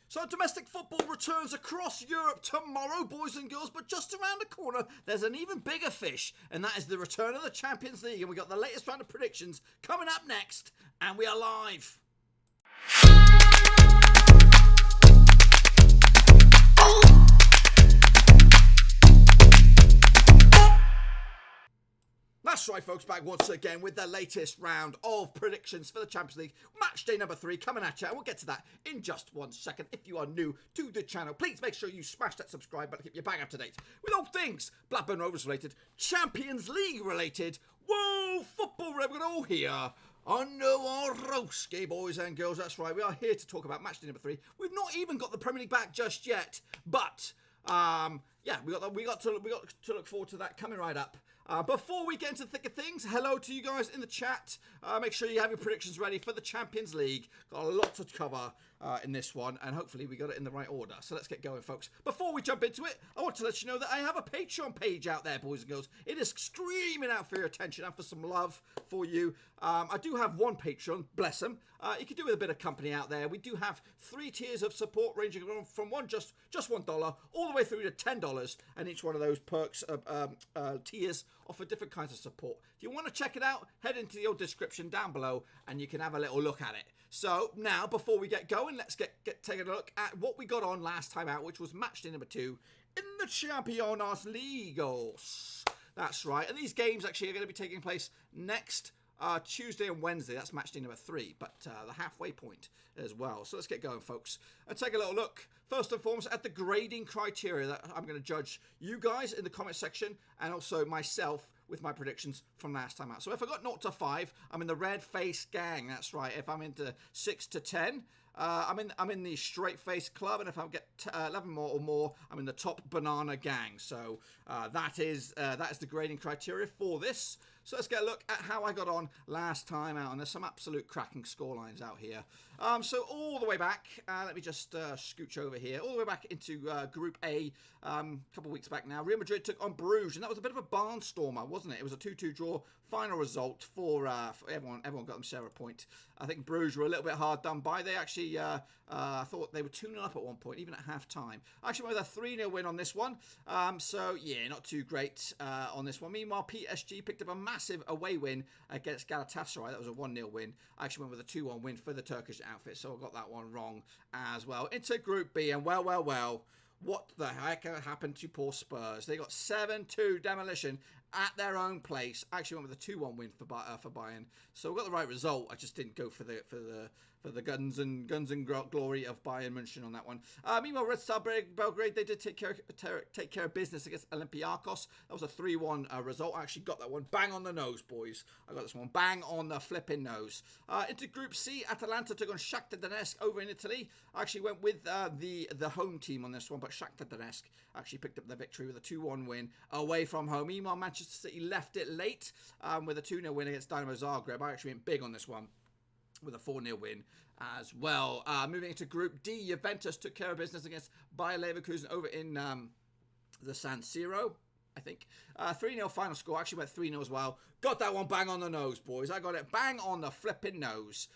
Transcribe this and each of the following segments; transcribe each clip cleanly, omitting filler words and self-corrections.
So domestic football returns across Europe tomorrow, boys and girls, but just around the corner, there's an even bigger fish, and that is the return of the Champions League, and we got the latest round of predictions coming up next, and we are live. That's right, folks, back once again with the latest round of predictions for the Champions League. Match day number 3 coming at you, and we'll get to that in just 1 second. If you are new to the channel, please make sure you smash that subscribe button to keep you bang up to date with all things Blackburn Rovers related, Champions League related, whoa, football related, all here on our Roski, boys and girls. That's right, we are here to talk about match day number 3. We've not even got the Premier League back just yet, but yeah, we got to look forward to that coming right up. Before we get into the thick of things, hello to you guys in the chat. Make sure you have your predictions ready for the Champions League. Got a lot to cover in this one, and hopefully we got it in the right order. So let's get going, folks. Before we jump into it, I want to let you know that I have a Patreon page out there, boys and girls. It is screaming out for your attention and for some love for you. I do have one Patreon, bless them. You can do with a bit of company out there. We do have 3 tiers of support, ranging from just $1 all the way through to $10, and each one of those perks tiers offer different kinds of support. If you want to check it out, head into the old description down below and you can have a little look at it. So now, before we get going, let's take a look at what we got on last time out, which was match day number 2 in the Champions League. That's right, and these games actually are going to be taking place next Tuesday and Wednesday. That's match day number 3, but the halfway point as well. So let's get going, folks, and take a little look first and foremost at the grading criteria that I'm going to judge you guys in the comment section, and also myself with my predictions from last time out. So if I got 0 to 5, I'm in the red face gang. That's right. If I'm into 6 to 10, I'm in the straight face club, and if I get 11 more or more, I'm in the top banana gang. So that is the grading criteria for this. So let's get a look at how I got on last time out, and there's some absolute cracking scorelines out here. So all the way back, let me just scooch over here, all the way back into Group A, a couple of weeks back now. Real Madrid took on Brugge, and that was a bit of a barnstormer, wasn't it? It was a 2-2 draw, final result for everyone. Everyone got themselves a point. I think Brugge were a little bit hard done by. They actually, I thought they were 2-0 up at one point, even at half-time. Actually went with a 3-0 win on this one. So, yeah, not too great on this one. Meanwhile, PSG picked up a massive away win against Galatasaray. That was a 1-0 win. I actually went with a 2-1 win for the Turkish outfit, so I got that one wrong as well. Into Group B, and well, what the heck happened to poor Spurs? They got 7-2 demolition at their own place. I actually went with a 2-1 win for Bayern, so we got the right result. I just didn't go for the guns and glory of Bayern München on that one. Meanwhile, Red Star Belgrade, they did take care of business against Olympiakos. That was a 3-1 result. I actually got that one bang on the nose, boys. I got this one bang on the flipping nose. Into Group C, Atalanta took on Shakhtar Donetsk over in Italy. I actually went with the home team on this one, but Shakhtar Donetsk actually picked up the victory with a 2-1 win away from home. Meanwhile, Manchester City left it late with a 2-0 win against Dinamo Zagreb. I actually went big on this one with a 4-0 win as well. Moving into Group D, Juventus took care of business against Bayer Leverkusen over in the San Siro, I think. 3-0 final score. Actually went 3-0 as well. Got that one bang on the nose, boys. I got it bang on the flipping nose.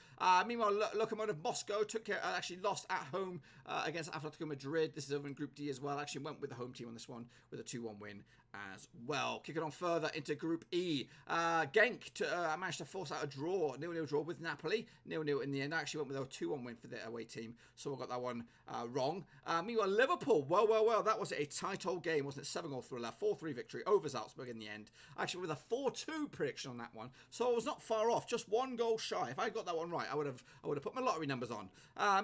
Meanwhile, Lokomotiv Moscow actually lost at home against Atlético Madrid. This is over in Group D as well. I actually went with the home team on this one with a 2-1 win as well. Kicking on further into Group E. Genk managed to force out a draw, 0-0 draw with Napoli. 0-0 in the end. I actually went with a 2-1 win for the away team, so I got that one wrong. Meanwhile, Liverpool, well, that was a tight old game, wasn't it? 7-goal thriller, 4-3 victory over Salzburg in the end. Actually with a 4-2 prediction on that one, so I was not far off, just 1 goal shy. If I got that one right, I would have put my lottery numbers on.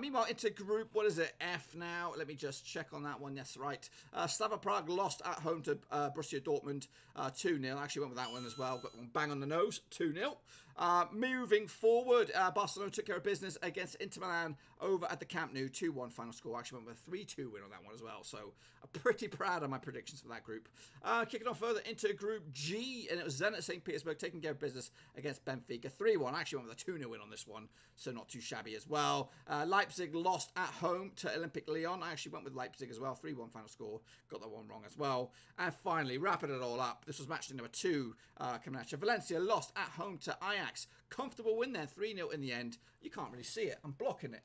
Meanwhile, into Group, what is it, F now? Let me just check on that one. Yes, right. Slava Prague lost at home to Borussia Dortmund 2-0. I actually went with that one as well. Got one bang on the nose, 2-0. Moving forward, Barcelona took care of business against Inter Milan over at the Camp Nou, 2-1 final score. I actually went with a 3-2 win on that one as well, so I'm pretty proud of my predictions for that group. Kicking off further into Group G, and it was Zenit St. Petersburg taking care of business against Benfica, 3-1. I actually went with a 2-0 win on this one, so not too shabby as well. Leipzig lost at home to Olympic Lyon. I actually went with Leipzig as well, 3-1 final score. Got that one wrong as well. And finally, wrapping it all up, this was match day number 2 coming at you. Valencia lost at home to Ajax. Ajax. Comfortable win there, 3-0 in the end. You can't really see it. I'm blocking it.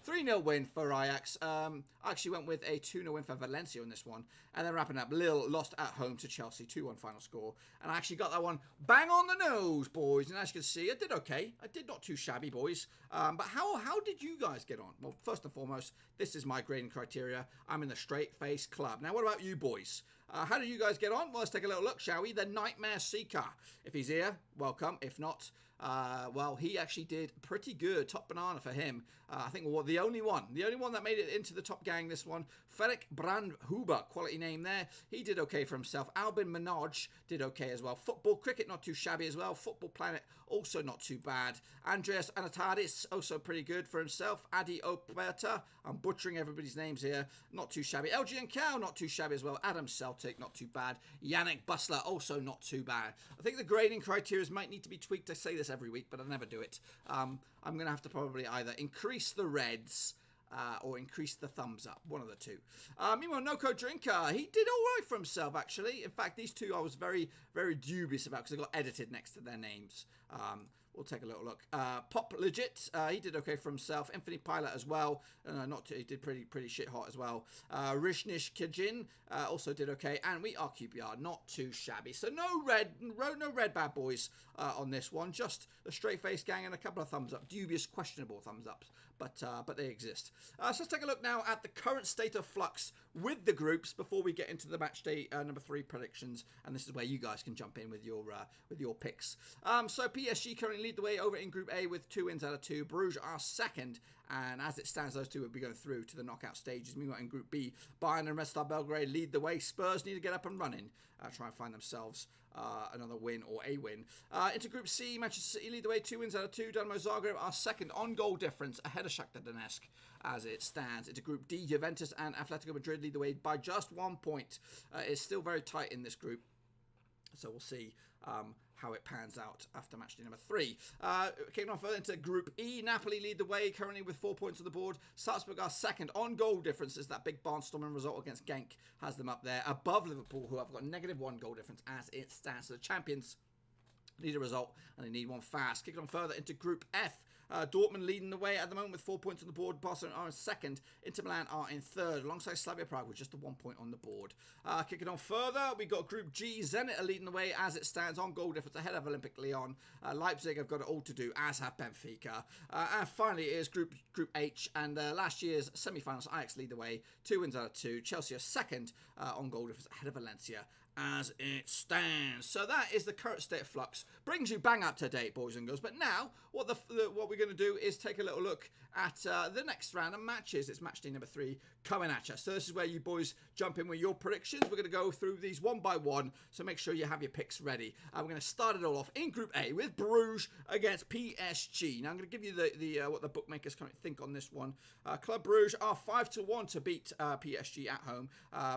3-0 win for Ajax. I actually went with a 2-0 win for Valencia in this one. And then wrapping up, Lille lost at home to Chelsea, 2-1 final score. And I actually got that one bang on the nose, boys. And as you can see, I did okay. I did not too shabby, boys. But how did you guys get on? Well, first and foremost, this is my grading criteria. I'm in the straight face club. Now, what about you, boys? How did you guys get on? Well, let's take a little look, shall we? The Nightmare Seeker. If he's here, welcome. If not, well, he actually did pretty good. Top banana for him. I think the only one that made it into the top gang this one, Ferik Brandhuber, quality name there. He did okay for himself. Albin Minaj did okay as well. Football Cricket, not too shabby as well. Football Planet, also not too bad. Andreas Anatadis, also pretty good for himself. Adi Operta, I'm butchering everybody's names here, not too shabby. LG and Cow, not too shabby as well. Adam Celtic, not too bad. Yannick Bustler, also not too bad. I think the grading criteria might need to be tweaked. I say this every week, but I never do it. I'm going to have to probably either increase the reds or increase the thumbs up. One of the two. Meanwhile, Noko Drinker, he did all right for himself, actually. In fact, these two I was very, very dubious about because they got edited next to their names. We'll take a little look. Pop Legit, he did okay for himself. Infinite Pilot as well. He did pretty shit hot as well. Rishnish Kijin also did okay. And we are QPR, not too shabby. So no red bad boys on this one. Just the straight face gang and a couple of thumbs up. Dubious, questionable thumbs ups. But they exist. So let's take a look now at the current state of flux with the groups before we get into the match day number 3 predictions. And this is where you guys can jump in with your picks. So PSG currently lead the way over in Group A with 2 wins out of 2. Brugge are second, and as it stands, those two will be going through to the knockout stages. Meanwhile, in Group B, Bayern and Red Star Belgrade lead the way. Spurs need to get up and running, try and find themselves another win or a win. Into Group C, Manchester City lead the way, 2 wins out of 2. Dinamo Zagreb are second on goal difference ahead of Shakhtar Donetsk as it stands. Into Group D, Juventus and Atlético Madrid lead the way by just 1 point. It's still very tight in this group, so we'll see how it pans out after match day number 3. Kicking on further into Group E, Napoli lead the way currently with 4 points on the board. Salzburg are second on goal differences. That big barnstorming result against Genk has them up there above Liverpool, who have got -1 goal difference as it stands. So the champions need a result and they need one fast. Kicking on further into Group F. Dortmund leading the way at the moment with 4 points on the board. Barcelona are in second. Inter Milan are in third, alongside Slavia Prague with just a 1 point on the board. Kicking on further, we got Group G. Zenit are leading the way as it stands on goal difference ahead of Olympic Lyon. Leipzig have got it all to do, as have Benfica. And finally, it is Group H, and last year's semi-finals, Ajax lead the way. 2 wins out of 2. Chelsea are second on goal difference ahead of Valencia as it stands. So that is the current state of flux. Brings you bang up to date, boys and girls. But now, what we're going to do is take a little look at the next round of matches. It's match day number 3 coming at you. So this is where you boys jump in with your predictions. We're going to go through these one by one, so make sure you have your picks ready. We're going to start it all off in Group A with Bruges against PSG. Now I'm going to give you the what the bookmakers currently think on this one. Club Bruges are 5-1 to beat PSG at home,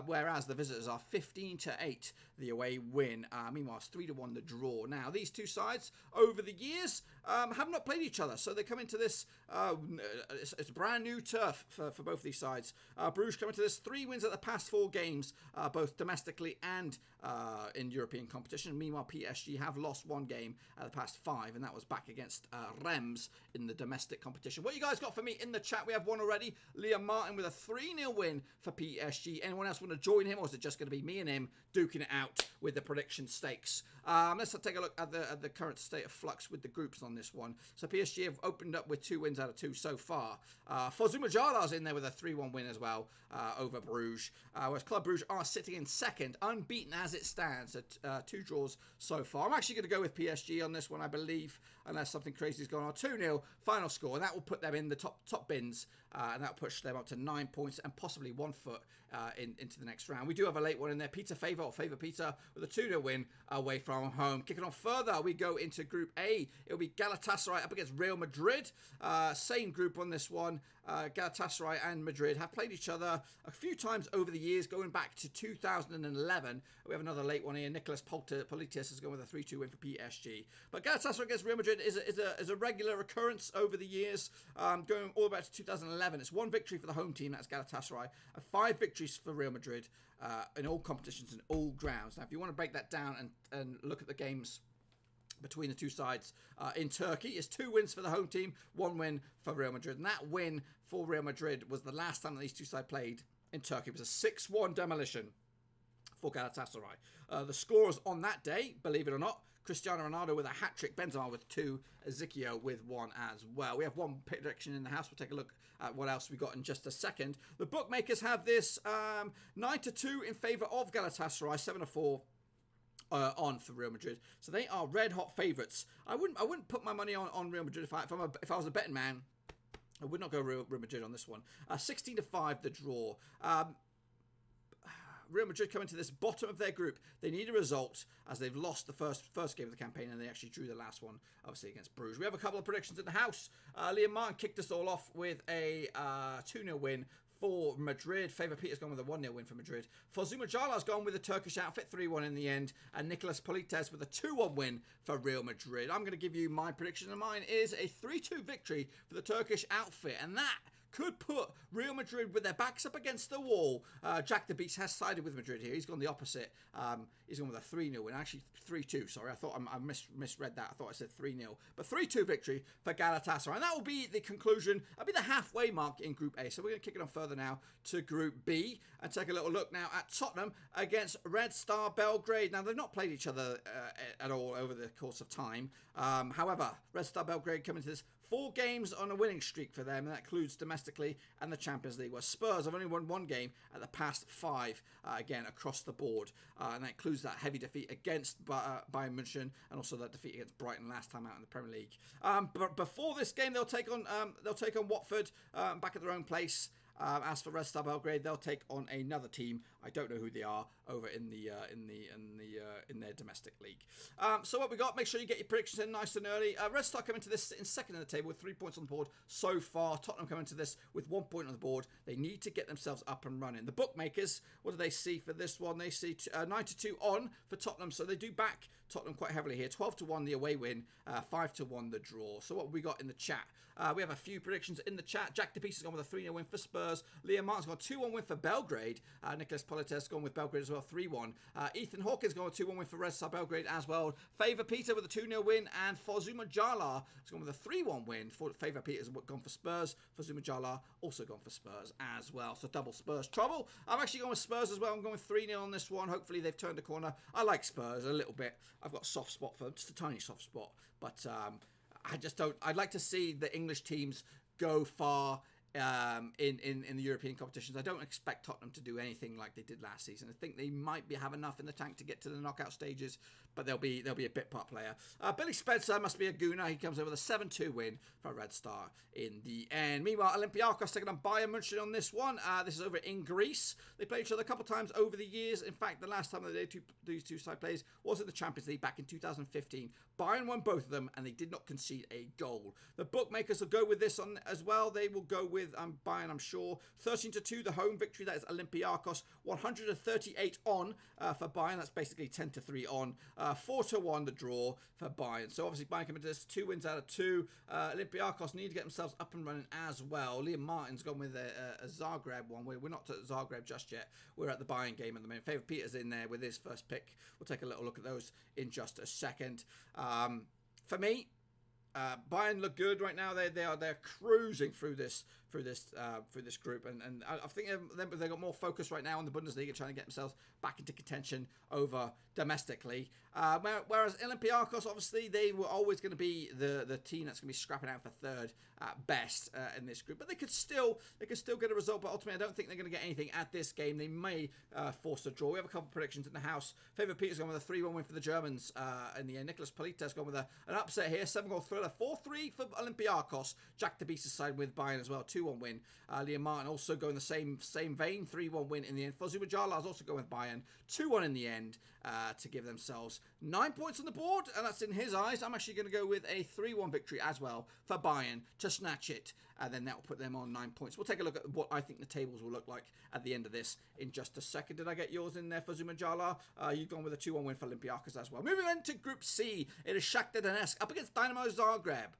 whereas the visitors are 15-8 the away win. Meanwhile, it's 3-1 the draw. Now these two sides over the years have not played each other, so they come into this. It's brand new turf for both these sides. Bruges come into this 3 wins at the past 4 games, both domestically and in European competition. Meanwhile, PSG have lost 1 game at the past 5, and that was back against Reims in the domestic competition. What you guys got for me in the chat? We have one already. Liam Martin with a 3-0 win for PSG. Anyone else want to join him, or is it just going to be me and him duking it out with the prediction stakes? Let's take a look at the current state of flux with the groups on this one. So PSG have opened up with 2 wins out of 2 so far. Fozuma Jala's in there with a 3-1 win as well over Bruges. Whereas Club Bruges are sitting in second, unbeaten as it stands at 2 draws so far. I'm actually going to go with PSG on this one, I believe, unless something crazy is going on. 2-0 final score, and that will put them in the top bins, and that will push them up to 9 points and possibly 1 foot into the next round. We do have a late one in there. Peter Favor, or Favor Peter, with a 2-0 win away from home. Kicking on further, we go into Group A. It'll be Galatasaray up against Real Madrid. Same group on this one. Galatasaray and Madrid have played each other a few times over the years, going back to 2011. We have another late one here. Nicolas Politis is going with a 3-2 win for PSG. But Galatasaray against Real Madrid is a regular occurrence over the years, going all the way back to 2011. It's 1 victory for the home team, that's Galatasaray, and 5 victories for Real Madrid in all competitions and all grounds. Now, if you want to break that down and look at the games between the two sides in Turkey. It's 2 wins for the home team, 1 win for Real Madrid. And that win for Real Madrid was the last time that these two sides played in Turkey. It was a 6-1 demolition for Galatasaray. The scorers on that day, believe it or not, Cristiano Ronaldo with a hat-trick, Benzema with 2, Ezekiel with 1 as well. We have one prediction in the house. We'll take a look at what else we got in just a second. The bookmakers have this 9-2 in favour of Galatasaray, 7-4 on for Real Madrid. So they are red-hot favourites. I wouldn't put my money on Real Madrid if I was a betting man. I would not go Real Madrid on this one. 16-5 the draw. Real Madrid come into this bottom of their group. They need a result as they've lost the first game of the campaign and they actually drew the last one, obviously, against Brugge. We have a couple of predictions in the house. Liam Martin kicked us all off with a 2-0 win for Madrid. Favor Peter's gone with a 1-0 win for Madrid. Fozuma Jala's gone with a Turkish outfit, 3-1 in the end. And Nicolas Polites with a 2-1 win for Real Madrid. I'm going to give you my prediction, and mine is a 3-2 victory for the Turkish outfit. And that could put Real Madrid with their backs up against the wall. Jack the Beast has sided with Madrid here. He's gone the opposite. He's gone with a 3-0 win. Actually, 3-2. Sorry, I thought I misread that. I thought I said 3-0. But 3-2 victory for Galatasaray. And that will be the conclusion. That'll be the halfway mark in Group A. So we're going to kick it on further now to Group B and take a little look now at Tottenham against Red Star Belgrade. Now, they've not played each other at all over the course of time. However, Red Star Belgrade come into this 4 games on a winning streak for them, and that includes domestically and the Champions League, where Spurs have only won 1 game at the past 5, again, across the board. And that includes that heavy defeat against Bayern München and also that defeat against Brighton last time out in the Premier League. But before this game, they'll take on Watford back at their own place. As for Red Star Belgrade, they'll take on another team. I don't know who they are over in their domestic league. So what we got? Make sure you get your predictions in nice and early. Red Star come into this in second in the table with 3 points on the board so far. Tottenham come into this with 1 point on the board. They need to get themselves up and running. The bookmakers, what do they see for this one? They see 9-2 on for Tottenham, so they do back Tottenham quite heavily here. 12-1 the away win, 5-1 the draw. So what have we got in the chat? We have a few predictions in the chat. Jack DePiece has gone with a 3-0 win for Spurs. Liam Martin's got a 2-1 win for Belgrade. Nicolas Polites gone with Belgrade as well, 3-1. Ethan Hawkins gone with a 2-1 win for Red Star Belgrade as well. Favor Peter with a 2-0 win, and Fozuma Jala has gone with a 3-1 win. Favor Peter has gone for Spurs. Fozuma Jala also gone for Spurs as well. So double Spurs trouble. I'm actually going with Spurs as well. I'm going with 3-0 on this one. Hopefully they've turned the corner. I like Spurs a little bit. I've got a soft spot for them, just a tiny soft spot. But I just don't. I'd like to see the English teams go far in the European competitions. I don't expect Tottenham to do anything like they did last season. I think they might have enough in the tank to get to the knockout stages, but they'll be a bit part player. Billy Spencer must be a gooner. He comes over with a 7-2 win for Red Star in the end. Meanwhile, Olympiakos taking on Bayern München on this one. This is over in Greece. They played each other a couple of times over the years. In fact, the last time that these two side plays was in the Champions League back in 2015. Bayern won both of them, and they did not concede a goal. The bookmakers will go with this on as well. They will go with Bayern, I'm sure. 13-2, the home victory. That is Olympiakos. 138 on for Bayern. That's basically 10-3 on. 4-1 the draw for Bayern. So obviously Bayern coming into this 2 wins out of 2. Olympiakos need to get themselves up and running as well. Liam Martin's gone with a Zagreb one. We're not at Zagreb just yet. We're at the Bayern game at the moment. Favor Peter's in there with his first pick. We'll take a little look at those in just a second. For me, Bayern look good right now. They're cruising through this group, and I think they've got more focus right now on the Bundesliga, trying to get themselves back into contention over domestically. Whereas Olympiakos, obviously, they were always going to be the team that's going to be scrapping out for third at best in this group. But they could still get a result. But ultimately, I don't think they're going to get anything at this game. They may force a draw. We have a couple of predictions in the house. Favor Peter's gone with a 3-1 win for the Germans in the end. Nicolas Polites gone with an upset here, 7-goal thriller, 4-3 for Olympiakos. Jack the Beast side with Bayern as well, 2-1 win. Liam Martin also going the same vein, 3-1 win in the end. Fozuma Jala is also going with Bayern, 2-1 in the end to give themselves 9 points on the board, and that's in his eyes. I'm actually going to go with a 3-1 victory as well for Bayern to snatch it, and then that will put them on 9 points. We'll take a look at what I think the tables will look like at the end of this in just a second. Did I get yours in there, Fozuma Jala? You've gone with a 2-1 win for Olympiakos as well. Moving on to Group C, it is Shakhtar Donetsk up against Dinamo Zagreb.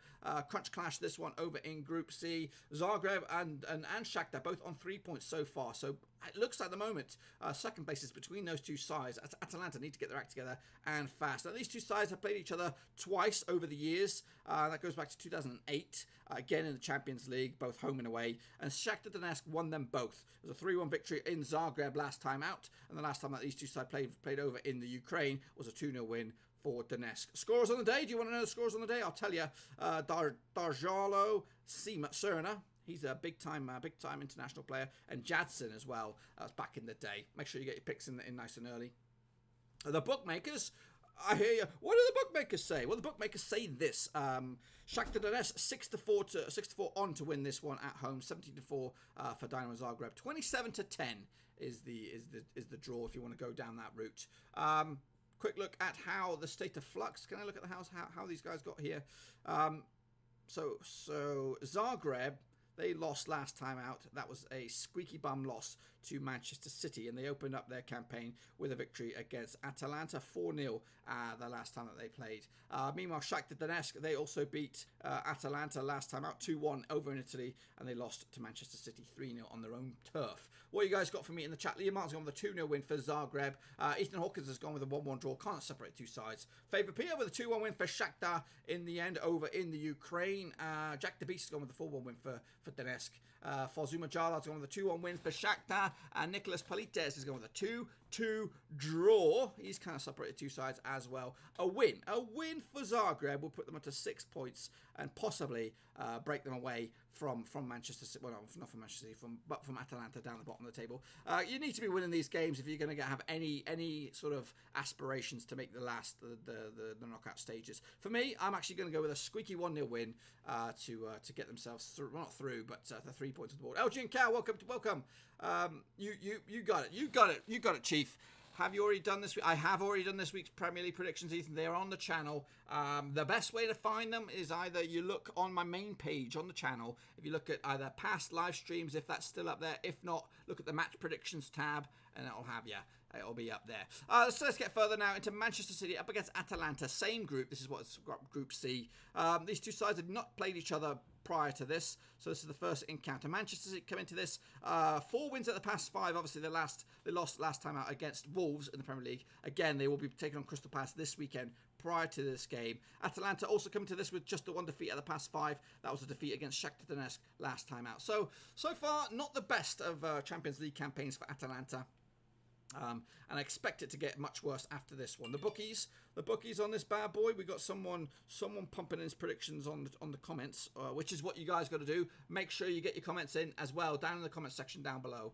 Crunch clash this one over in Group C. Zagreb and Shakhtar both on 3 points so far. So it looks like the moment second place is between those two sides. Atalanta need to get their act together and fast. Now, these two sides have played each other twice over the years. That goes back to 2008, again in the Champions League, both home and away. And Shakhtar Donetsk won them both. It was a 3-1 victory in Zagreb last time out, and the last time that these two sides played over in the Ukraine was a 2-0 win for Donetsk. Scores on the day. Do you want to know the scores on the day? I'll tell you. Darjalo Cerna. He's a big time international player, and Jadson as well. That was back in the day. Make sure you get your picks in nice and early. The bookmakers, I hear you. What do the bookmakers say? Well, the bookmakers say this: Shakhtar Donetsk 6-4 on to win this one at home. 17-4 for Dinamo Zagreb. 27-10 is the draw if you want to go down that route. Quick look at how the state of flux. Can I look at the house? How these guys got here? So Zagreb, they lost last time out. That was a squeaky bum loss to Manchester City, and they opened up their campaign with a victory against Atalanta 4-0 the last time that they played. Meanwhile, Shakhtar Donetsk, they also beat Atalanta last time out 2-1 over in Italy, and they lost to Manchester City 3-0 on their own turf. What you guys got for me in the chat? Liam Martin's gone with a 2-0 win for Zagreb. Ethan Hawkins has gone with a 1-1 draw. Can't separate two sides. Favourite Peter with a 2-1 win for Shakhtar in the end over in the Ukraine. Jack the Beast has gone with a 4-1 win for Donetsk. Fozuma Jala has gone with a 2-1 win for Shakhtar. And Nicholas Polites has gone with a 2-2 draw. He's kind of separated two sides as well. A win for Zagreb will put them up to 6 points and possibly break them away from Manchester City. Well, no, not from Manchester City, but from Atalanta down the bottom of the table. You need to be winning these games if you're going to have any sort of aspirations to make the knockout stages. For me, I'm actually going to go with a squeaky 1-0 win to get themselves through, well, not through, but the 3 points on the board. LG and Cow, welcome. You got it, Chief. Have you already done this week? I have already done this week's Premier League predictions, Ethan. They're on the channel. The best way to find them is either you look on my main page on the channel. If you look at either past live streams, if that's still up there. If not, look at the match predictions tab, and it'll have you. It'll be up there. So let's get further now into Manchester City up against Atalanta. Same group. This is what's got Group C. These two sides have not played each other prior to this, so this is the first encounter. Manchester City come into this 4 wins at the past 5. Obviously, they lost last time out against Wolves in the Premier League. Again, they will be taking on Crystal Palace this weekend prior to this game. Atalanta also come to this with just the 1 defeat at the past 5. That was a defeat against Shakhtar Donetsk last time out. So far, not the best of Champions League campaigns for Atalanta. And I expect it to get much worse after this one. The bookies on this bad boy. We got someone pumping in his predictions on the comments, which is what you guys got to do. Make sure you get your comments in as well down in the comment section down below.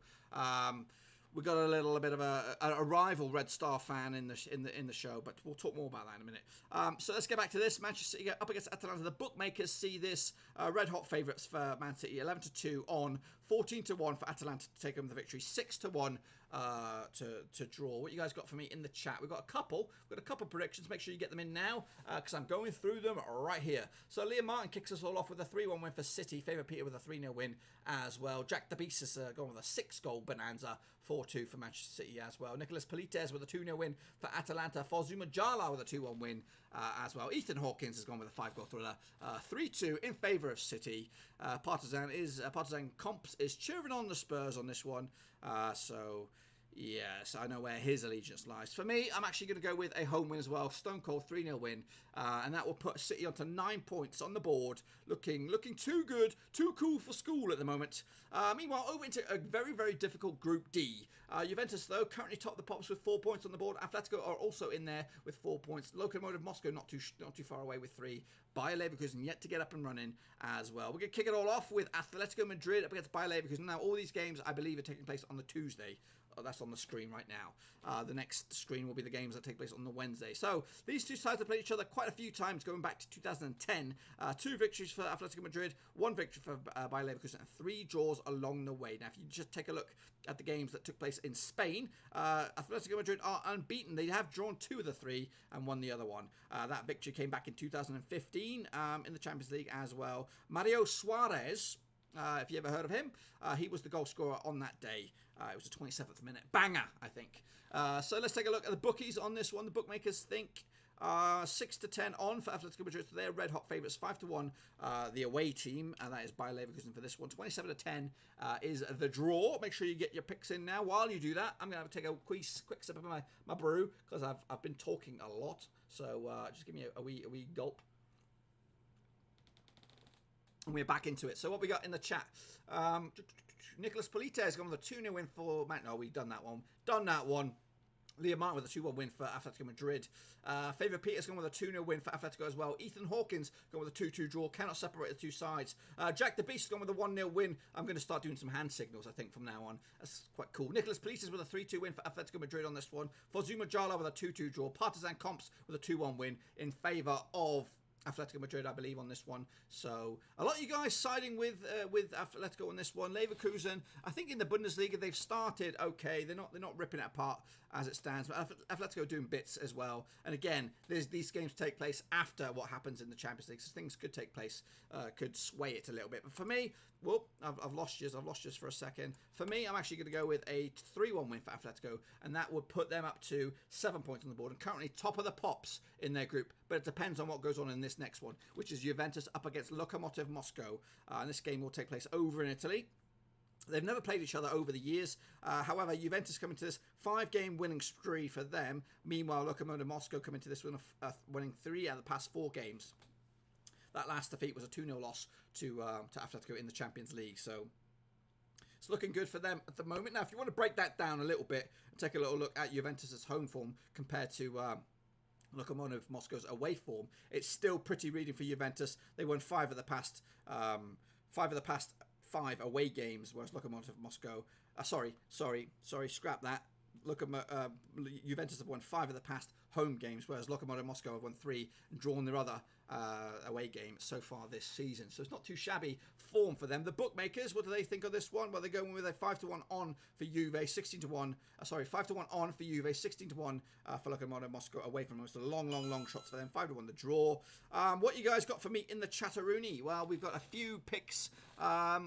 We got a little bit of a rival Red Star fan in the show, but we'll talk more about that in a minute. So let's get back to this. Manchester City up against Atalanta. The bookmakers see this red hot favourites for Man City, 11-2 on, 14-1 for Atalanta to take home the victory, 6-1 to draw. What you guys got for me in the chat? We've got a couple predictions. Make sure you get them in now because I'm going through them right here. So Liam Martin kicks us all off with a 3-1 win for City. Favourite Peter with a 3-0 win as well. Jack the Beast has gone with a 6-goal bonanza. 4-2 for Manchester City as well. Nicholas Polites with a 2-0 win for Atalanta. Fozuma Jala with a 2-1 win as well. Ethan Hawkins has gone with a 5-goal thriller. 3-2 in favour of City. Partizan Comps is cheering on the Spurs on this one. So yes, I know where his allegiance lies. For me, I'm actually going to go with a home win as well. Stone Cold 3-0 win. And that will put City onto 9 points on the board. Looking too good, too cool for school at the moment. Meanwhile, over into a very, very difficult Group D. Juventus, though, currently top the pops with 4 points on the board. Atlético are also in there with 4 points. Lokomotiv Moscow not too far away with 3. Bayer Leverkusen yet to get up and running as well. We're going to kick it all off with Atlético Madrid up against Bayer Leverkusen. Now, all these games, I believe, are taking place on the Tuesday. Oh, that's on the screen right now. The next screen will be the games that take place on the Wednesday. So these two sides have played each other quite a few times going back to 2010. 2 victories for Atletico Madrid, 1 victory for Bayer Leverkusen, and 3 draws along the way. Now, if you just take a look at the games that took place in Spain, Atletico Madrid are unbeaten. They have drawn 2 of the 3 and won the other one. That victory came back in 2015 in the Champions League as well. Mario Suarez, if you ever heard of him, he was the goal scorer on that day. It was the 27th minute. Banger, I think. So let's take a look at the bookies on this one. The bookmakers think 6-10 on for Atletico Madrid. So they're red hot favourites. 5-1 the away team, and that is by Leverkusen for this one. 27-10 is the draw. Make sure you get your picks in now. While you do that, I'm going to take a quick sip of my brew because I've been talking a lot. So just give me a wee gulp. And we're back into it. So what we got in the chat? Nicholas Polite has gone with a 2-0 win for... No, we've done that one. Liam Martin with a 2-1 win for Atletico Madrid. Favourite Peter's gone with a 2-0 win for Atletico as well. Ethan Hawkins gone with a 2-2 draw. Cannot separate the two sides. Jack the Beast gone with a 1-0 win. I'm going to start doing some hand signals, I think, from now on. That's quite cool. Nicholas Politis with a 3-2 win for Atletico Madrid on this one. Fozuma Jala with a 2-2 draw. Partizan Comps with a 2-1 win in favour of Atletico Madrid, I believe, on this one. So a lot of you guys siding with Atletico on this one. Leverkusen, I think in the Bundesliga they've started okay. They're not ripping it apart as it stands. But Atletico are doing bits as well. And again, these games take place after what happens in the Champions League, so things could take place, could sway it a little bit. But for me, well, I've lost you for a second. For me, I'm actually going to go with a 3-1 win for Atletico, and that would put them up to 7 points on the board and currently top of the pops in their group. But it depends on what goes on in this next one, which is Juventus up against Lokomotiv Moscow. And this game will take place over in Italy. They've never played each other over the years. However, Juventus coming to this 5-game winning spree for them. Meanwhile, Lokomotiv Moscow coming to this one, winning 3 out of the past 4 games. That last defeat was a 2-0 loss to Atletico in the Champions League. So it's looking good for them at the moment. Now, if you want to break that down a little bit and take a little look at Juventus' home form compared to Lokomotiv Moscow's away form, it's still pretty reading for Juventus. They won 5 of the past 5 away games, whereas Lokomotiv Moscow, scrap that. Juventus have won 5 of the past home games, whereas Lokomotiv Moscow have won 3 and drawn their other away games so far this season. So it's not too shabby form for them. The bookmakers, what do they think of this one? Well, they're going with a 5-1 on for Juve, 16-1. 5-1 on for Juve, 16-1 for Lokomotiv Moscow away from them. So long shots for them. 5-1 the draw. What you guys got for me in the chatteroonie? Well, we've got a few picks.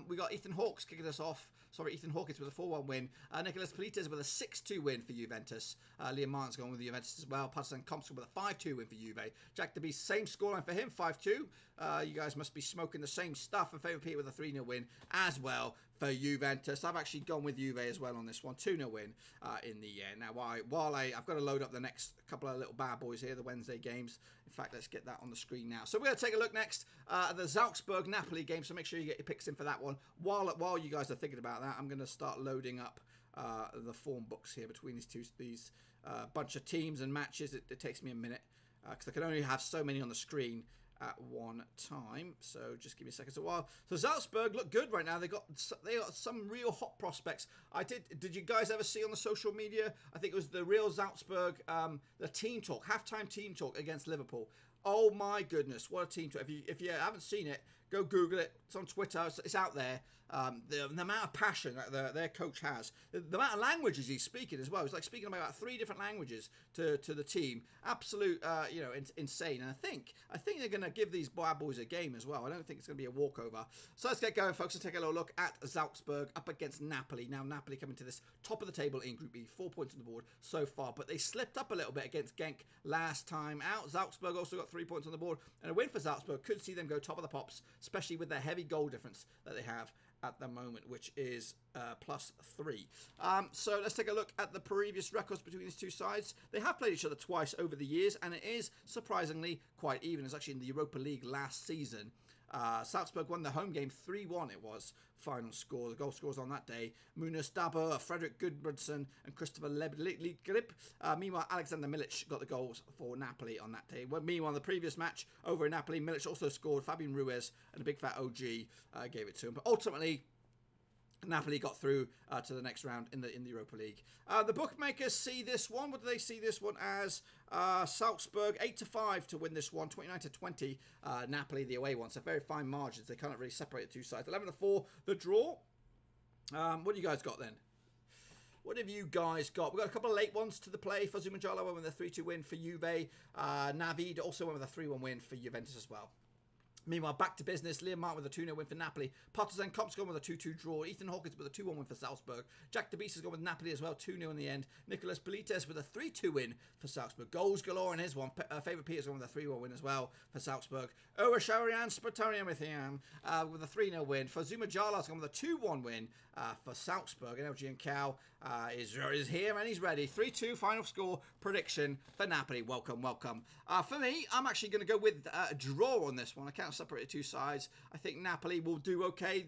We got Ethan Hawkins kicking us off. Ethan Hawkins with a 4-1 win. Nicholas Polites with a 6-2 win for Juventus. Liam Martin's going with Juventus as well. Partizan Compson with a 5-2 win for Juve. Jack the Beast, same scoreline for him, 5-2. You guys must be smoking the same stuff. And Favourite Peter with a 3-0 win as well for Juventus. I've actually gone with Juve as well on this one. 2-0 win in the end. Now, while I've got to load up the next couple of little bad boys here, the Wednesday games. In fact, let's get that on the screen now. So we're going to take a look next at the Salzburg-Napoli game. So make sure you get your picks in for that one. While you guys are thinking about that, I'm going to start loading up the form books here between these bunch of teams and matches. It takes me a minute because I can only have so many on the screen at one time. So just give me a second. So Salzburg look good right now. They got some real hot prospects. Did you guys ever see on the social media? I think it was the real Salzburg, the team talk, halftime team talk against Liverpool. Oh my goodness, what a team talk! If you haven't seen it, go Google it. It's on Twitter. It's out there. The amount of passion that their coach has, the amount of languages he's speaking as well. He's like speaking about 3 different languages to the team. Absolute, insane. And I think they're going to give these bad boys a game as well. I don't think it's going to be a walkover. So let's get going, folks, and take a little look at Salzburg up against Napoli. Now, Napoli coming to this top of the table in Group B, 4 points on the board so far, but they slipped up a little bit against Genk last time out. Salzburg also got 3 points on the board, and a win for Salzburg could see them go top of the pops, especially with their heavy goal difference that they have at the moment, which is +3. So let's take a look at the previous records between these two sides. They have played each other twice over the years, and it is surprisingly quite even. It's actually in the Europa League last season. Salzburg won the home game 3-1, it was final score. The goal scorers on that day: Munas Dabo, Frederick Gudbranson and Christopher Lebgrip. Meanwhile, Alexander Milic got the goals for Napoli on that day. Meanwhile, the previous match over in Napoli, Milic also scored. Fabian Ruiz and a big fat OG gave it to him. But ultimately, Napoli got through to the next round in the Europa League. The bookmakers see this one. What do they see this one as? Salzburg 8-5 to win this one. 29-20. Napoli the away one. So very fine margins. They can't really separate the two sides. 11-4 the draw. What do you guys got then? What have you guys got? We've got a couple of late ones to the play. Fazuma Jala went with a 3-2 win for Juve. Navid also went with a 3-1 win for Juventus as well. Meanwhile, back to business. Liam Martin with a 2-0 win for Napoli. Partizan Kop's gone with a 2-2 draw. Ethan Hawkins with a 2-1 win for Salzburg. Jack DeBeest has gone with Napoli as well, 2-0 in the end. Nicolas Polites with a 3-2 win for Salzburg. Goals galore in his one. Favourite Peter's gone with a 3-1 win as well for Salzburg. Owasharian Spatarian with a 3-0 win. For Zuma Jarlas gone with a 2-1 win for Salzburg. And LG and Cow is here and he's ready. 3-2 final score prediction for Napoli. Welcome, welcome. For me, I'm actually going to go with a draw on this one. I can't separate the two sides. I think Napoli will do okay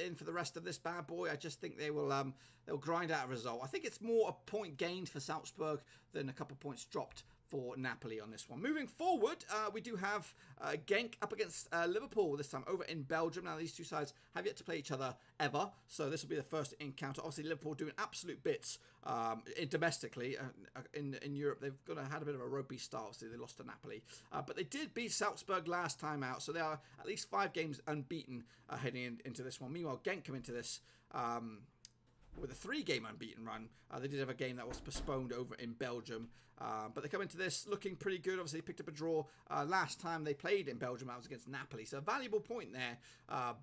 in for the rest of this bad boy. I just think they'll grind out a result. I think it's more a point gained for Salzburg than a couple points dropped for Napoli on this one. Moving forward, we do have Genk up against Liverpool this time over in Belgium. Now, these two sides have yet to play each other ever, so this will be the first encounter. Obviously, Liverpool doing absolute bits domestically. In Europe, they've had a bit of a ropey start. Obviously, they lost to Napoli, but they did beat Salzburg last time out, so they are at least 5 games unbeaten heading into this one. Meanwhile, Genk come into this with a 3-game unbeaten run. They did have a game that was postponed over in Belgium, but they come into this looking pretty good. Obviously, they picked up a draw last time they played in Belgium. That was against Napoli, so a valuable point there,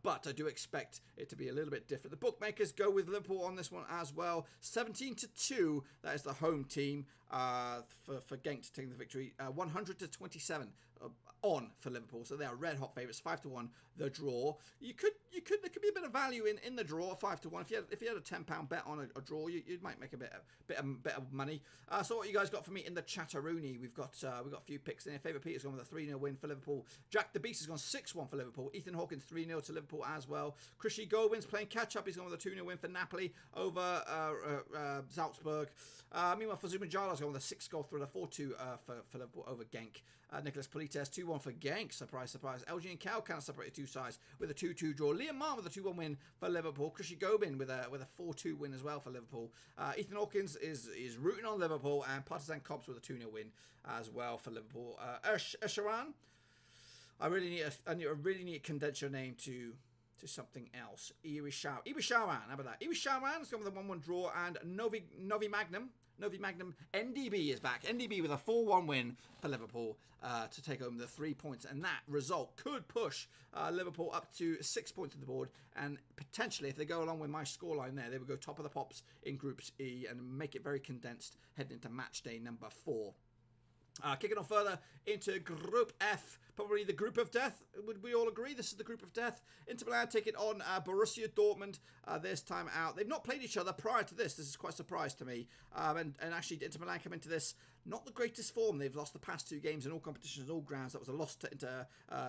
but I do expect it to be a little bit different. The bookmakers go with Liverpool on this one as well. 17-2, that is the home team for Genk to take the victory. 100-27 on for Liverpool, so they are red hot favourites. 5-1 the draw. There could be a bit of value in the draw. 5-1 if you had a £10 bet on a draw, you might make a bit of money. So what you guys got for me in the chatteroonie? We've got a few picks in here. Favourite Peter's gone with a 3-0 win for Liverpool. Jack DeBeest has gone 6-1 for Liverpool. Ethan Hawkins 3-0 to Liverpool as well. Krishy Gowin's playing catch up. He's gone with a 2-0 win for Napoli over Salzburg. Meanwhile, for Zuma Jarla's gone with a 6-goal thriller. 4-2 for Liverpool over Genk. Nicolas Polites 2-1 for Genk. Surprise, surprise. LG and Cow kind of separated two sides with a 2-2 draw. Liam Martin with a 2-1 win for Liverpool. Krishy Gowin with a 4-2 win as well for Liverpool. Ethan Hawkins is rooting on Liverpool, and Partizan Kop's with a 2-0 win as well for Liverpool. Esharan, I really need to condense your name to something else. Irisharan, how about that? Irisharan's gone with a 1-1 draw, and Novi Magnum NDB is back. NDB with a 4-1 win for Liverpool to take home the 3 points, and that result could push Liverpool up to 6 points on the board, and potentially, if they go along with my scoreline there, they will go top of the pops in Groups E and make it very condensed heading into match day number 4. Kicking on further into Group F, probably the group of death. Would we all agree this is the group of death? Inter Milan taking on Borussia Dortmund this time out. They've not played each other prior to this. This is quite a surprise to me. And actually, Inter Milan come into this not the greatest form. They've lost the past 2 games in all competitions, all grounds. That was a loss to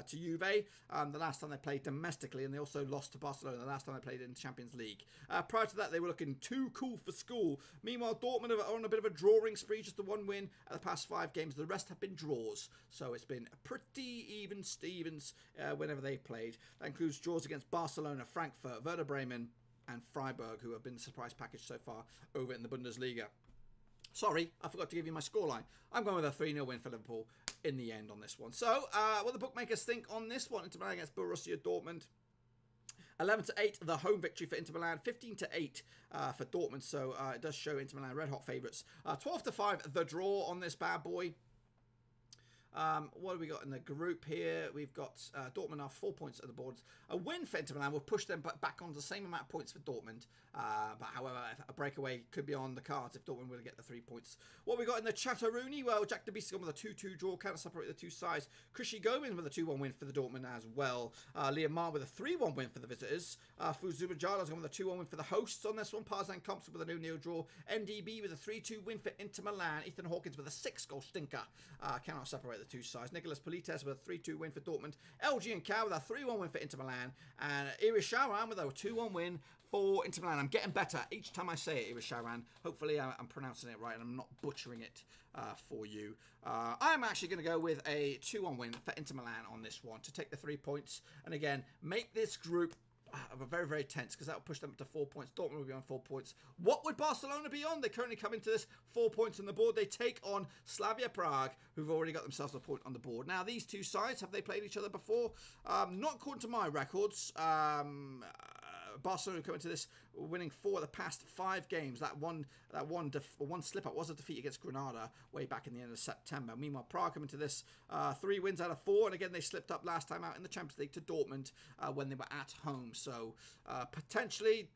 Juve the last time they played domestically, and they also lost to Barcelona the last time they played in the Champions League. Prior to that, they were looking too cool for school. Meanwhile, Dortmund are on a bit of a drawing spree, just the 1 win at the past 5 games. The rest have been draws, so it's been pretty even Stevens whenever they played. That includes draws against Barcelona, Frankfurt, Werder Bremen, and Freiburg, who have been the surprise package so far over in the Bundesliga. Sorry, I forgot to give you my scoreline. I'm going with a 3-0 win for Liverpool in the end on this one. So, what the bookmakers think on this one? Inter Milan against Borussia Dortmund. 11-8, the home victory for Inter Milan. 15-8 for Dortmund. So, it does show Inter Milan red hot favourites. 12-5, the draw on this bad boy. What have we got in the group here? We've got Dortmund are 4 points at the board. A win for Inter Milan will push them back on the same amount of points for Dortmund. But however, a breakaway could be on the cards if Dortmund were to get the 3 points. What have we got in the chatteroonie? Well, Jack DeBeest gone with a 2-2 draw. Can't separate the two sides. Krishy Gowin with a 2-1 win for the Dortmund as well. Liam Martin with a 3-1 win for the visitors. Fuzuma Jala's gone with a 2-1 win for the hosts on this one. Partizan Kop's with a 0-0 draw. NDB with a 3-2 win for Inter Milan. Ethan Hawkins with a 6-goal stinker. Cannot separate the two sides. Nicolas Polites with a 3-2 win for Dortmund. LG and Cow with a 3-1 win for Inter Milan. And Irisharan with a 2-1 win for Inter Milan. I'm getting better each time I say it, Irisharan. Hopefully I'm pronouncing it right and I'm not butchering it for you. I'm actually going to go with a 2-1 win for Inter Milan on this one to take the 3 points. And again, make this group very, very tense, because that will push them up to 4 points. Dortmund will be on 4 points. What would Barcelona be on? They currently come into this 4 points on the board. They take on Slavia Prague, who've already got themselves a point on the board. Now, these two sides, have they played each other before? Not according to my records. Barcelona coming to this winning 4 of the past 5 games. That one slip up was a defeat against Granada way back in the end of September. Meanwhile, Prague coming to this 3 wins out of 4, and again they slipped up last time out in the Champions League to Dortmund when they were at home. So potentially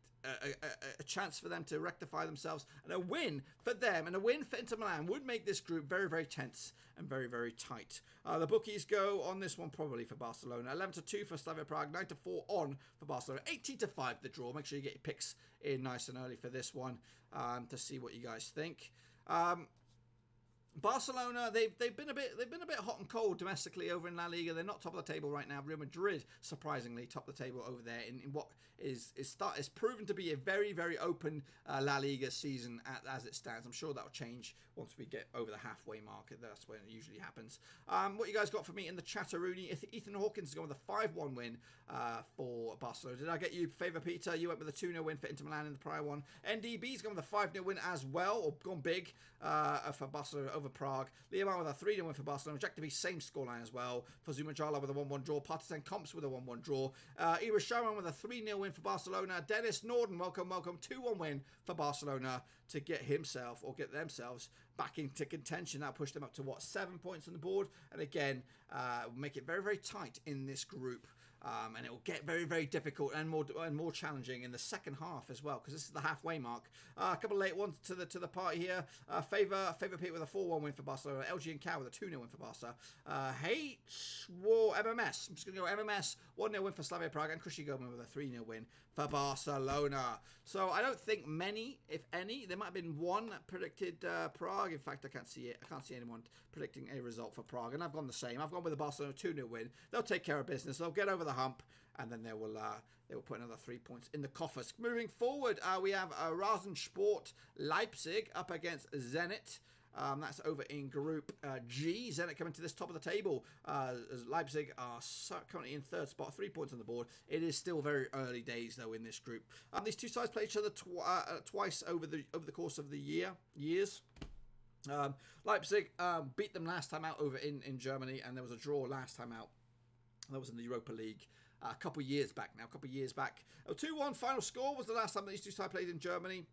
a chance for them to rectify themselves, and a win for them and a win for Inter Milan would make this group very, very tense and very, very tight. The bookies go on this one probably for Barcelona. 11-2 for Slavia Prague, 9-4 on for Barcelona, 18-5 the draw. Make sure you get your picks in nice and early for this one to see what you guys think. Barcelona, they've been a bit hot and cold domestically over in La Liga. They're not top of the table right now. Real Madrid, surprisingly, top of the table over there in what is proven to be a very, very open La Liga season as it stands. I'm sure that'll change once we get over the halfway mark. That's when it usually happens. What you guys got for me in the chatteroonie? Ethan Hawkins is going with a 5-1 win for Barcelona. Did I get you favour, Peter? You went with a 2-0 win for Inter Milan in the prior one. NDB's gone with a 5-0 win as well, or gone big for Barcelona over Prague. Leverkusen with a 3-0 win for Barcelona. Jack DeBee, same scoreline as well. Fazuma Jala with a 1-1 draw. Partizan Komps with a 1-1 draw. Ira Sharon with a 3-0 win for Barcelona. Dennis Norden, welcome. 2-1 win for Barcelona to get themselves back into contention. That pushed them up to 7 points on the board, and again make it very, very tight in this group. And it will get very, very difficult and more challenging in the second half as well, because this is the halfway mark. A couple of late ones to the party here. Favor Pete with a 4-1 win for Barcelona. LG and Cow with a 2-0 win for Barca. MMS. I'm just going to go MMS. 1-0 win for Slavia Prague, and Krishy Goldman with a 3-0 win for Barcelona. So I don't think many, if any, there might have been one that predicted Prague. In fact, I can't see it. I can't see anyone predicting a result for Prague, and I've gone the same. I've gone with the Barcelona 2-0 win. They'll take care of business. They'll get over the hump, and then they will put another 3 points in the coffers. Moving forward, we have Rasensport Leipzig up against Zenit. That's over in Group G. Zenit coming to this top of the table. As Leipzig are currently in third spot, 3 points on the board. It is still very early days though in this group. These two sides play each other twice over the course of the years. Leipzig beat them last time out over in Germany, and there was a draw last time out. That was in the Europa League. A couple of years back now. A 2-1 final score was the last time that these two sides played in Germany.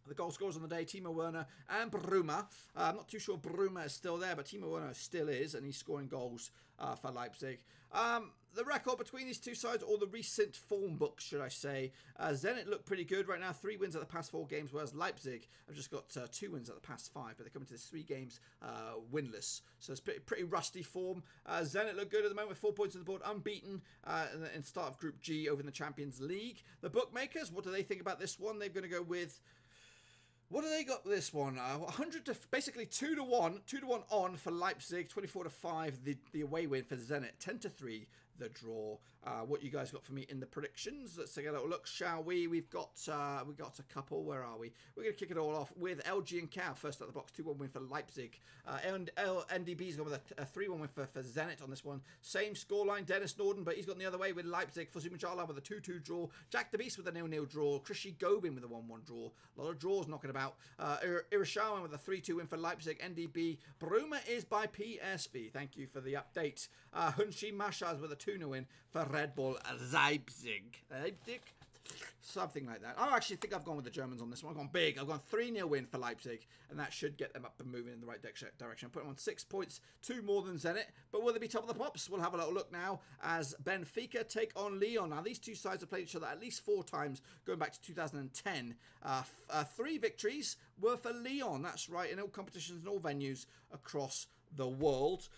The goal scorers on the day, Timo Werner and Bruma. I'm not too sure Bruma is still there, but Timo Werner still is, and he's scoring goals for Leipzig. The record between these two sides, or the recent form books, should I say. Zenit look pretty good right now. 3 wins at the past 4 games, whereas Leipzig have just got 2 wins at the past 5, but they're coming to this 3 games winless. So it's pretty rusty form. Zenit look good at the moment with 4 points on the board, unbeaten in start of Group G over in the Champions League. The bookmakers, what do they think about this one? They're going to go with... What do they got for this one? 2-1 on for Leipzig, 24-5 the away win for Zenit, 10-3 the draw. What you guys got for me in the predictions? Let's take a little look, shall we? We've got a couple. Where are we? We're going to kick it all off with LG and Cow first out of the box. 2-1 win for Leipzig. NDB's gone with a 3-1 win for Zenit on this one. Same scoreline, Dennis Norden, but he's gone the other way with Leipzig. Fazuma Jala with a 2-2 draw. Jack DeBeest with a 0-0 draw. Krishy Gobin with a 1-1 draw. A lot of draws knocking about. Irishawan with a 3-2 win for Leipzig. NDB. Bruma is by PSV. Thank you for the update. Hunshi Mashaz with a 2-0 win for Red Bull Leipzig. Something like that. I actually think I've gone with the Germans on this one. I've gone big. I've gone 3-0 win for Leipzig, and that should get them up and moving in the right direction. I put them on 6 points, 2 more than Zenit. But will they be top of the pops? We'll have a little look now as Benfica take on Lyon. Now, these two sides have played each other at least 4 times, going back to 2010. 3 victories were for Lyon. That's right, in all competitions and all venues across the world.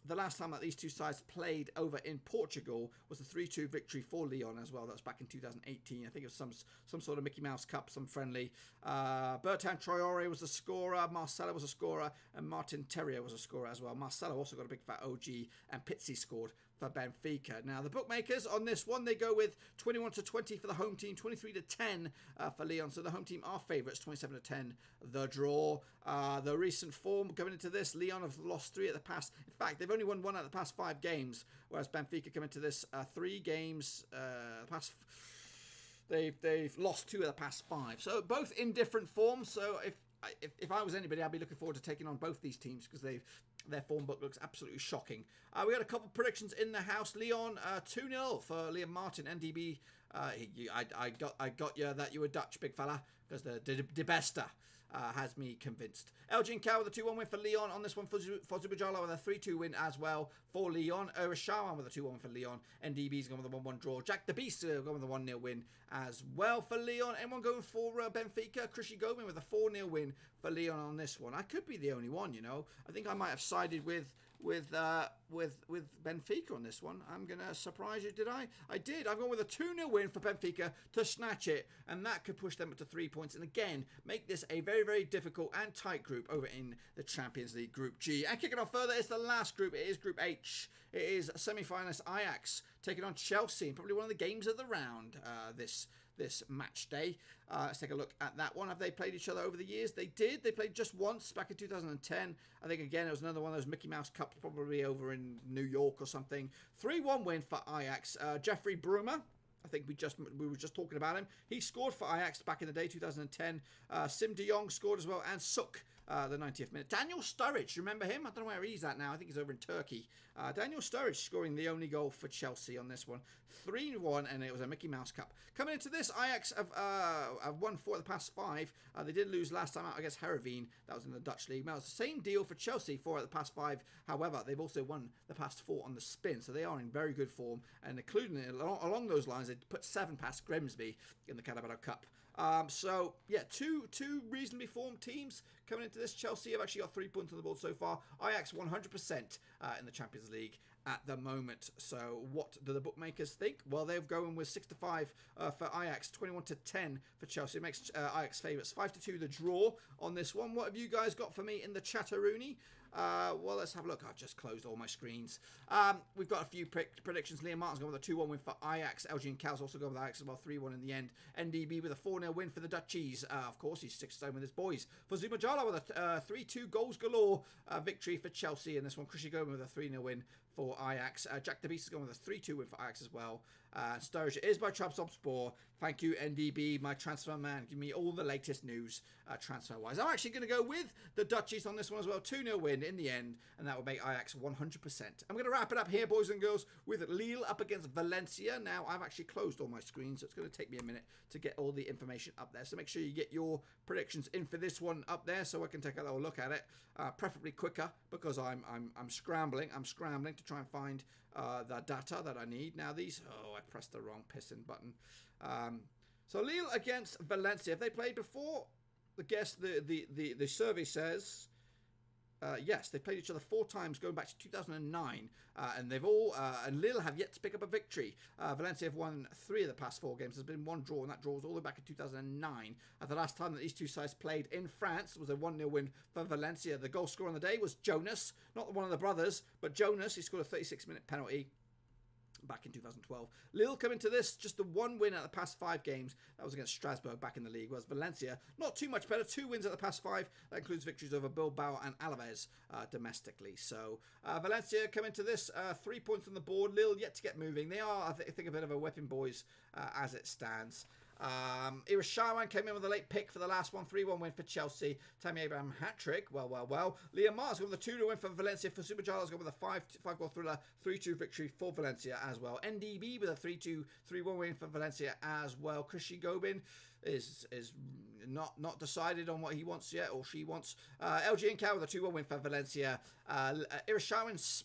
The last time that these two sides played over in Portugal was the 3-2 victory for Lyon as well. That was back in 2018. I think it was some sort of Mickey Mouse Cup, some friendly. Bertrand Traoré was a scorer, Marcelo was a scorer, and Martin Terrier was a scorer as well. Marcelo also got a big fat OG, and Pizzi scored for Benfica. Now, the bookmakers on this one, they go with 21-20 for the home team, 23-10 for Lyon. So the home team are favourites, 27-10 the draw. The recent form going into this, Lyon have lost 3 at the past. In fact, they've only won 1 out of the past 5 games, whereas Benfica come into this 3 games they've lost 2 of the past 5. So both in different forms. So if I was anybody, I'd be looking forward to taking on both these teams, because Their form book looks absolutely shocking. We got a couple of predictions in the house. Lyon 2-0 for Liam Martin. NDB, I got you that you were Dutch, big fella, because the De Besta has me convinced. Elgin Cow with a 2-1 win for Lyon. On this one, Fozubajala with a 3-2 win as well for Lyon. Orishawan with a 2-1 win for Lyon. NDB's going with a 1-1 draw. Jack the Beast going with a 1-0 win as well for Lyon. Anyone going for Benfica? Krishy Gomez with a 4-0 win for Lyon on this one. I could be the only one, you know. I think I might have sided with Benfica on this one. I'm going to surprise you, did I? I did. I've gone with a 2-0 win for Benfica to snatch it, and that could push them up to 3 points, and again, make this a very, very difficult and tight group over in the Champions League Group G. And kicking off further, it's the last group. It is Group H. It is semi-finalist Ajax taking on Chelsea, probably one of the games of the round this match day. Let's take a look at that one. Have they played each other over the years? They did. They played just once back in 2010. I think, again, it was another one of those Mickey Mouse Cups, probably over in New York or something. 3-1 win for Ajax. Jeffrey Bruma, I think we were just talking about him. He scored for Ajax back in the day, 2010. Sim de Jong scored as well, and Suk, the 90th minute. Daniel Sturridge, remember him? I don't know where he's at now. I think he's over in Turkey. Daniel Sturridge scoring the only goal for Chelsea on this one. 3-1, and it was a Mickey Mouse Cup. Coming into this, Ajax have won 4 of the past 5. They did lose last time out against Heerenveen. That was in the Dutch league. Now, it's the same deal for Chelsea, 4 of the past 5. However, they've also won the past 4 on the spin, so they are in very good form. And including along those lines, they put 7 past Grimsby in the Carabao Cup. So, yeah, two reasonably formed teams coming into this. Chelsea have actually got 3 points on the board so far. Ajax 100% in the Champions League at the moment. So, what do the bookmakers think? Well, they're going with 6-5 for Ajax, 21-10 for Chelsea. It makes Ajax favourites. 5-2 the draw on this one. What have you guys got for me in the Chatteroony? Well, let's have a look. I've just closed all my screens. We've got a few predictions. Liam Martin's going with a 2-1 win for Ajax. LG and Cal's also going with Ajax as well. 3-1 in the end. NDB with a 4-0 win for the Dutchies. Of course, he's 6-0 with his boys. For Zumajala with a 3-2 goals galore victory for Chelsea. And this one, Krishy Gomez with a 3-0 win for Ajax. Jack the Beast is going with a 3-2 win for Ajax as well. Sturridge is by Trabzonspor. Thank you, NDB, my transfer man. Give me all the latest news transfer-wise. I'm actually going to go with the Dutchies on this one as well. 2-0 win in the end, and that will make Ajax 100%. I'm going to wrap it up here, boys and girls, with Lille up against Valencia. Now, I've actually closed all my screens, so it's going to take me a minute to get all the information up there. So make sure you get your predictions in for this one up there so I can take a little look at it, preferably quicker, because I'm scrambling. I'm scrambling to try and find the data that I need. Now, I pressed the wrong pissing button. So Lille against Valencia. Have they played before? The survey says yes, they played each other 4 times going back to 2009, and they've all and Lille have yet to pick up a victory. Valencia have won 3 of the past 4 games. There's been 1 draw, and that draw was all the way back in 2009. The last time that these two sides played in France was a 1-0 win for Valencia. The goal scorer on the day was Jonas, not one of the brothers, but Jonas. He scored a 36-minute penalty back in 2012. Lille come into this just the 1 win out of the past 5 games. That was against Strasbourg back in the league. Whereas Valencia, not too much better. 2 wins out of the past 5. That includes victories over Bilbao and Alaves domestically. So Valencia come into this 3 points on the board. Lille yet to get moving. They are, I think, a bit of a whipping boys as it stands. Irishawan came in with a late pick for the last one. 3-1 win for Chelsea. Tammy Abraham hat-trick. Well. Liam Martin's got with a 2-0 win for Valencia. For Subajala's got with a 5-goal thriller. 3-2 victory for Valencia as well. NDB with a 3-1 win for Valencia as well. Krishy Gobin is not decided on what he wants yet, or she wants. LG and Cal with a 2-1 win for Valencia. Irishawan's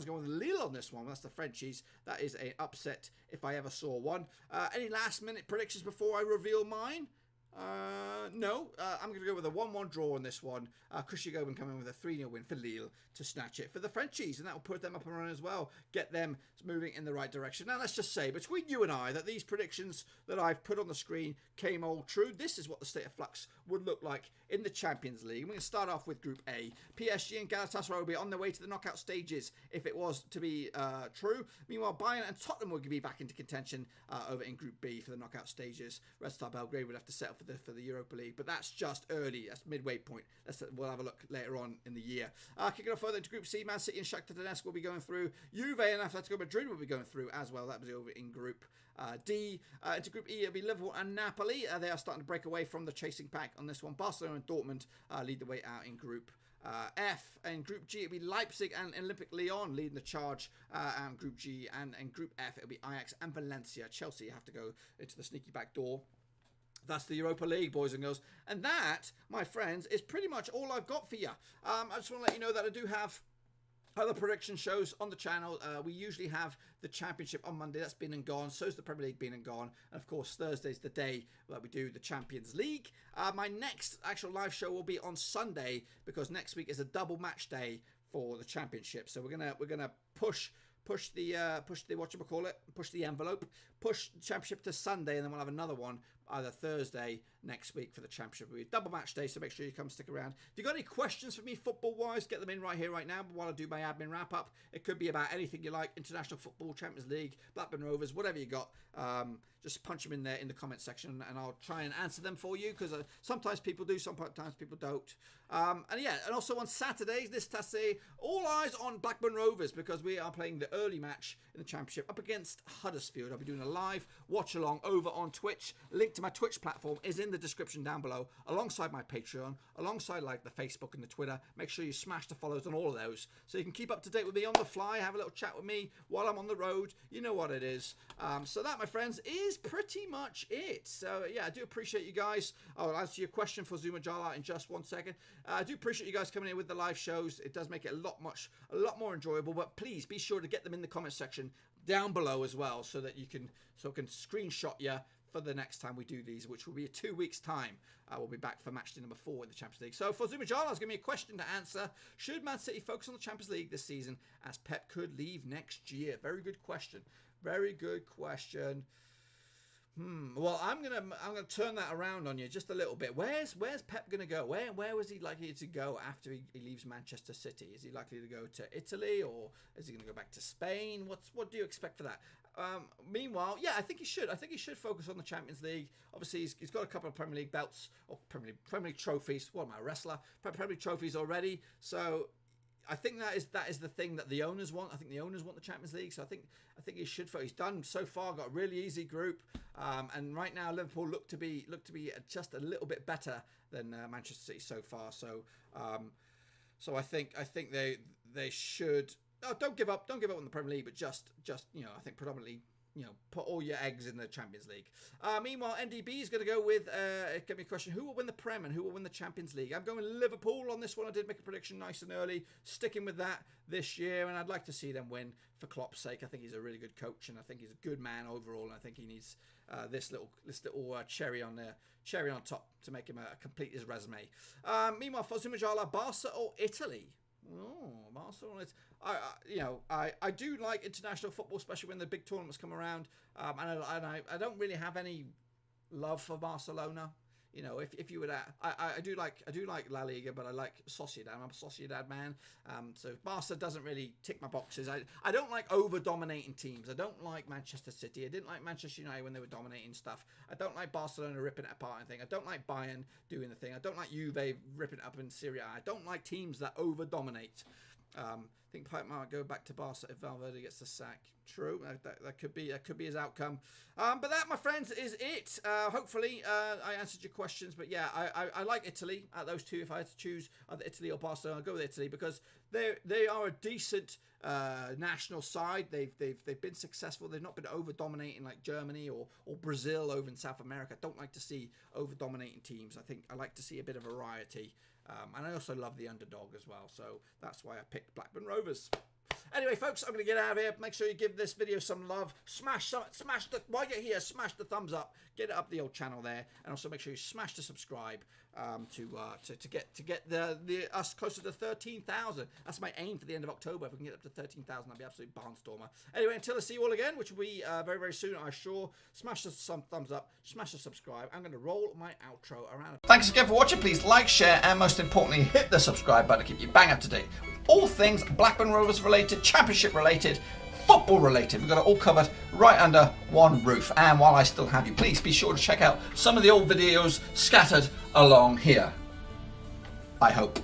going with Lille on this one. That's the Frenchies. That is an upset if I ever saw one. Any last minute predictions before I reveal mine? No. I'm going to go with a 1-1 draw on this one. Krishy Gobin coming with a 3-0 win for Lille to snatch it for the Frenchies, and that will put them up and running as well. Get them moving in the right direction. Now, let's just say, between you and I, that these predictions that I've put on the screen came all true. This is what the state of flux would look like in the Champions League. We're going to start off with Group A. PSG and Galatasaray will be on their way to the knockout stages if it was to be true. Meanwhile, Bayern and Tottenham will be back into contention over in Group B for the knockout stages. Red Star Belgrade would have to settle for the Europa League, but that's just early. That's midway point. We'll have a look later on in the year. Kicking off further into Group C, Man City and Shakhtar Donetsk will be going through. Juve and Atlético Madrid will be going through as well. That was over in Group D. Into Group E, it'll be Liverpool and Napoli. They are starting to break away from the chasing pack on this one. Barcelona and Dortmund lead the way out in Group F. In Group G, it'll be Leipzig and Olympic Lyon leading the charge. And Group G, and in Group F, it'll be Ajax and Valencia. Chelsea have to go into the sneaky back door. That's the Europa League, boys and girls. And that, my friends, is pretty much all I've got for you. I just want to let you know that I do have other prediction shows on the channel. We usually have the Championship on Monday. That's been and gone. So's the Premier League been and gone. And of course, Thursday's the day that we do the Champions League. My next actual live show will be on Sunday, because next week is a double match day for the Championship. So we're gonna push the envelope, push the Championship to Sunday, and then we'll have another one either Thursday next week for the Championship. We'll be double match day, so make sure you come stick around. If you've got any questions for me football-wise, get them in right here, right now. But while I do my admin wrap-up, it could be about anything you like: international football, Champions League, Blackburn Rovers, whatever you got. Just punch them in there in the comment section, and I'll try and answer them for you, because sometimes people do, sometimes people don't. And also on Saturdays, this Saturday, all eyes on Blackburn Rovers, because we are playing the early match in the Championship up against Huddersfield. I'll be doing a live watch-along over on Twitch. Link to my Twitch platform is in the description down below, alongside my Patreon, alongside like the Facebook and the Twitter. Make sure you smash the follows on all of those, so you can keep up to date with me on the fly, have a little chat with me while I'm on the road. You know what it is. So that, my friends, is pretty much it. So yeah, I do appreciate you guys. I'll answer your question for Zuma Jala in just 1 second. I do appreciate you guys coming in with the live shows. It does make it a lot more enjoyable. But please be sure to get them in the comment section down below as well, so that I can screenshot you for the next time we do these, which will be 2 weeks' time. We'll be back for match day number 4 in the Champions League. So for Zuma Jala, give me a question to answer. Should Man City focus on the Champions League this season, as Pep could leave next year? Very good question. Very good question. Well, I'm gonna turn that around on you just a little bit. Where's Pep gonna go? Where was he likely to go after he leaves Manchester City? Is he likely to go to Italy, or is he gonna go back to Spain? What do you expect for that? Meanwhile, yeah, I think he should. I think he should focus on the Champions League. Obviously, he's got a couple of Premier League belts, or Premier League trophies. What am I, a wrestler? Premier League trophies already. So I think that is the thing that the owners want. I think the owners want the Champions League. So I think he should. He's done so far. Got a really easy group, and right now Liverpool look to be just a little bit better than Manchester City so far. So I think they should. Oh, don't give up on the Premier League, but just I think predominantly, put all your eggs in the Champions League. Meanwhile, NDB is going to go with, get me a question, who will win the Prem and who will win the Champions League? I'm going Liverpool on this one. I did make a prediction nice and early, sticking with that this year, and I'd like to see them win for Klopp's sake. I think he's a really good coach, and I think he's a good man overall, and I think he needs this little cherry on top to make him complete his resume. Meanwhile, for Zumajala, Barca or Italy? Oh, Barcelona. I do like international football, especially when the big tournaments come around. And I don't really have any love for Barcelona. If you would, I do like La Liga, but I like Sociedad. I'm a Sociedad man. So Barca doesn't really tick my boxes. I don't like over dominating teams. I don't like Manchester City. I didn't like Manchester United when they were dominating stuff. I don't like Barcelona ripping it apart and thing. I don't like Bayern doing the thing. I don't like Juve ripping it up in Serie A. I don't like teams that over dominate. I think Pipe might go back to Barca if Valverde gets the sack. True, that could be his outcome. But that, my friends, is it. Hopefully, I answered your questions. But yeah, I like Italy. Those two, if I had to choose either Italy or Barcelona, I'll go with Italy, because they are a decent national side. They've been successful. They've not been over dominating like Germany or Brazil over in South America. I don't like to see over dominating teams. I like to see a bit of variety. And I also love the underdog as well. So that's why I picked Blackburn Rovers. Anyway, folks, I'm going to get out of here. Make sure you give this video some love. While you're here, smash the thumbs up. Get it up the old channel there. And also make sure you smash the subscribe to get us closer to 13,000. That's my aim for the end of October. If we can get up to 13,000, I'll be absolute barnstormer. Anyway, until I see you all again, which will be very, very soon, I'm sure. Smash the thumbs up. Smash the subscribe. I'm going to roll my outro around. Thanks again for watching. Please like, share, and most importantly, hit the subscribe button to keep you bang up to date with all things Blackburn Rovers related, Championship related, football related. We've got it all covered right under one roof. And while I still have you, please be sure to check out some of the old videos scattered along here. I hope.